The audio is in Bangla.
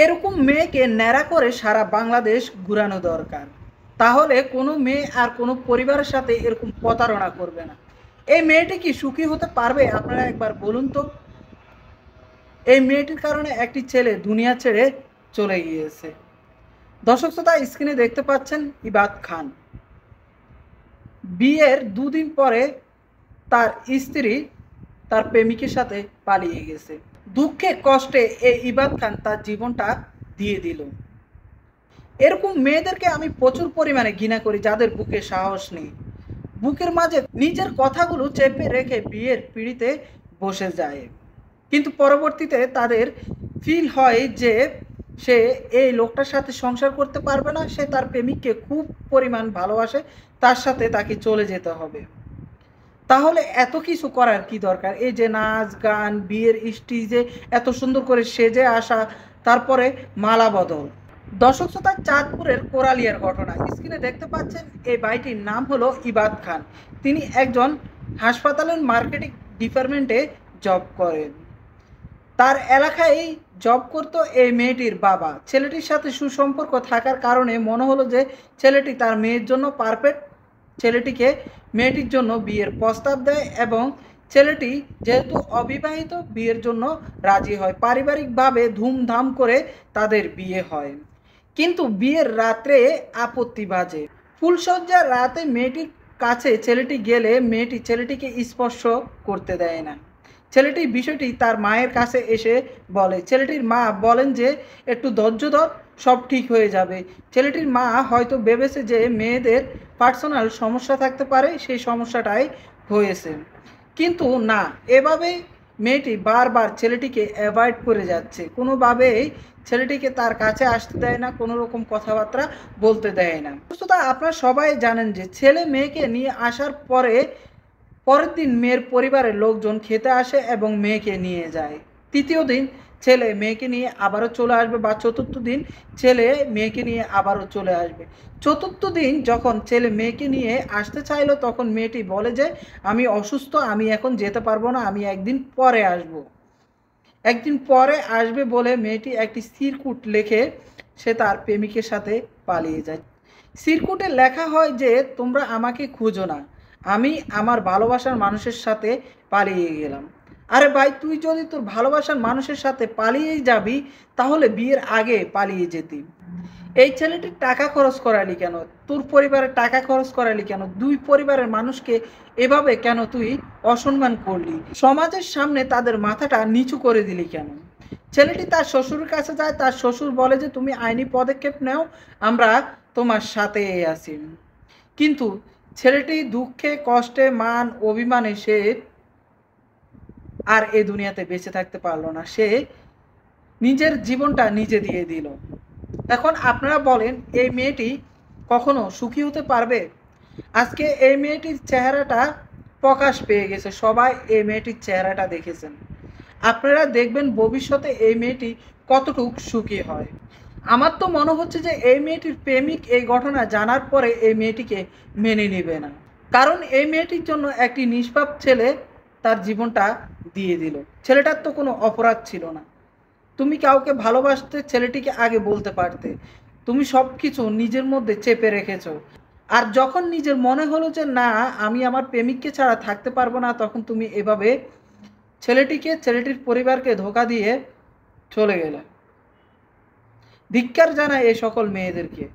এরকম মেয়েকে ন্যাড়া করে সারা বাংলাদেশ ঘুরানো দরকার। তাহলে কোনো মেয়ে আর কোনো পরিবারের সাথে এরকম প্রতারণা করবে না। এই মেয়েটি কি সুখী হতে পারবে? আপনারা একবার বলুন তো। এই মেয়েটির কারণে একটি ছেলে দুনিয়া ছেড়ে চলে গিয়েছে। দর্শক শ্রোতা, স্ক্রিনে দেখতে পাচ্ছেন ইবাদ খান। বিয়ের দুদিন পরে তার স্ত্রী তার প্রেমিকের সাথে পালিয়ে গেছে। দুঃখে কষ্টে এই ইবাদ খান তার জীবনটা দিয়ে দিল। এরকম মেয়েদেরকে আমি প্রচুর পরিমাণে ঘৃণা করি, যাদের বুকে সাহস নেই, বুকের মাঝে নিজের কথাগুলো চেপে রেখে বিয়ের পিঁড়িতে বসে যায়। কিন্তু পরবর্তীতে তাদের ফিল হয় যে সে এই লোকটার সাথে সংসার করতে পারবে না, সে তার প্রেমিককে খুব পরিমাণ ভালোবাসে, তার সাথে তাকে চলে যেতে হবে। তাহলে এত কিছু করার কি দরকার? এই যে নাচ গান, বিয়ের স্টেজে এত সুন্দর করে সেজে আসা, তারপরে মালা বদল। দর্শক শ্রোতা, চাঁদপুরের কোরালিয়ার ঘটনা। স্ক্রিনে দেখতে পাচ্ছেন এই ভাইটির নাম হলো ইবাদ খান। তিনি একজন হাসপাতালের মার্কেটিং ডিপার্টমেন্টে জব করেন। তার এলাকায় জব করতো এই মেয়েটির বাবা। ছেলেটির সাথে সুসম্পর্ক থাকার কারণে মনে হলো যে ছেলেটি তার মেয়ের জন্য পারফেক্ট। ছেলেটিকে মেয়েটির জন্য বিয়ের প্রস্তাব দেয় এবং ছেলেটি যেহেতু অবিবাহিত, বিয়ের জন্য রাজি হয়। পারিবারিকভাবে ধুমধাম করে তাদের বিয়ে হয়। কিন্তু বিয়ের রাত্রে আপত্তি বাজে। ফুলসজ্জার রাতে মেয়েটির কাছে ছেলেটি গেলে মেয়েটি ছেলেটিকে স্পর্শ করতে দেয় না। ছেলেটি বিষয়টি তার মায়ের কাছে এসে বলে। ছেলেটির মা বলেন যে একটু ধৈর্য ধর, সব ঠিক হয়ে যাবে। ছেলেটির মা হয়তো ভেবেছে যে মেয়েদের পার্সোনাল সমস্যা থাকতে পারে, সেই সমস্যাটাই হয়েছে। কিন্তু না, এভাবে মেয়েটি বারবার ছেলেটিকে অ্যাভয়েড করে যাচ্ছে, কোনোভাবেই ছেলেটিকে তার কাছে আসতে দেয় না, কোনো রকম কথাবার্তা বলতে দেয় না। তা আপনারা সবাই জানেন যে ছেলে মেয়েকে নিয়ে আসার পরের দিন মেয়ের পরিবারের লোকজন খেতে আসে এবং মেয়েকে নিয়ে যায়। তৃতীয় দিন ছেলে মেয়েকে নিয়ে আবারও চলে আসবে, বা চতুর্থ দিন ছেলে মেয়েকে নিয়ে আবারও চলে আসবে। চতুর্থ দিন যখন ছেলে মেয়েকে নিয়ে আসতে চাইলো, তখন মেয়েটি বলে যে আমি অসুস্থ, আমি এখন যেতে পারবো না, আমি একদিন পরে আসবো। একদিন পরে আসবে বলে মেয়েটি একটি চিরকুট লেখে সে তার প্রেমিকের সাথে পালিয়ে যায়। চিরকুটে লেখা হয় যে তোমরা আমাকে খুঁজো না, আমি আমার ভালোবাসার মানুষের সাথে পালিয়ে গেলাম। আরে ভাই, তুই যদি তোর ভালোবাসার মানুষের সাথে পালিয়েই যাবি, তাহলে বিয়ের আগে পালিয়ে যেতি। এই ছেলেটির টাকা খরচ করালি কেন? তোর পরিবারের টাকা খরচ করালি কেন? দুই পরিবারের মানুষকে এভাবে কেন তুই অসম্মান করলি? সমাজের সামনে তাদের মাথাটা নিচু করে দিলি কেন? ছেলেটি তার শ্বশুরের কাছে যায়, তার শ্বশুর বলে যে তুমি আইনি পদক্ষেপ নাও, আমরা তোমার সাথে আছি। কিন্তু ছেলেটি দুঃখে কষ্টে মান অভিমানে সে আর এই দুনিয়াতে বেঁচে থাকতে পারলো না। সে নিজের জীবনটা নিজে দিয়ে দিল। এখন আপনারা বলেন, এই মেয়েটি কখনো সুখী হতে পারবে? আজকে এই মেয়েটির চেহারাটা প্রকাশ পেয়ে গেছে, সবাই এই মেয়েটির চেহারাটা দেখেছেন। আপনারা দেখবেন ভবিষ্যতে এই মেয়েটি কতটুকু সুখী হয়। আমার তো মনে হচ্ছে যে এই মেয়েটির প্রেমিক এই ঘটনা জানার পরে এই মেয়েটিকে মেনে নেবে না। কারণ এই মেয়েটির জন্য একটি নিষ্পাপ ছেলে তার জীবনটা দিয়ে দিল। ছেলেটার তো কোনো অপরাধ ছিল না। তুমি কাউকে ভালোবাসতে ছেলেটিকে আগে বলতে পারতে। তুমি সব কিছু নিজের মধ্যে চেপে রেখেছো। আর যখন নিজের মনে হলো যে না, আমি আমার প্রেমিককে ছাড়া থাকতে পারবো না, তখন তুমি এভাবে ছেলেটির পরিবারকে ধোঁকা দিয়ে চলে গেলে। ধিক্কার জানাই এই সকল মেয়েদেরকে।